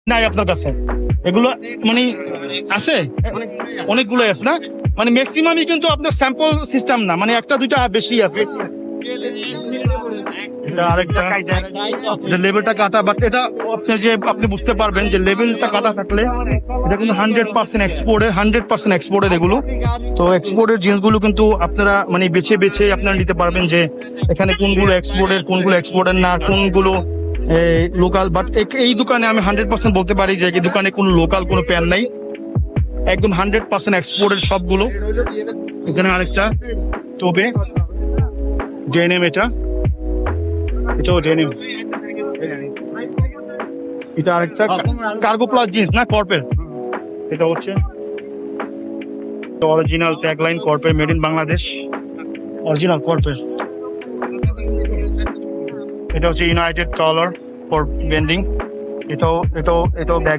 নাই আপনার কাছে এগুলো মানে আছে অনেকগুলোই আছে না মানে ম্যাক্সিমামই কিন্তু আপনার স্যাম্পল সিস্টেম না মানে একটা দুইটা বেশি আছে এটা আরেকটা যে লেভেলটা কাটা বাট এটা আপনি বুঝতে পারবেন যে লেভেলটা কাটা থাকলে এটা কিন্তু 100% এক্সপোর্টের এগুলো তো এক্সপোর্টের জিনিসগুলো কিন্তু আপনারা মানে বেছে বেছে আপনারা নিতে পারবেন যে এখানে কোনগুলো এক্সপোর্টের না কোনগুলো লোকাল বাট এই দোকানে আমি 100% বলতে পারি যে এই দোকানে কোনো লোকাল কোনো প্যান নাই একদম 100% এক্সপোর্টের সবগুলো এখানে আরেকটা চোবে ডেনিম এটাও ডেনিম এটা আরেকটা কার্গো প্লাস জিন্স না কর্পের এটা হচ্ছে অরিজিনাল ট্যাগলাইন কর্পের মেড ইন বাংলাদেশ অরিজিনাল কর্পের এটা হচ্ছে ইউনাইটেড কালার ফর বেন্ডিং এটাও ব্যাগ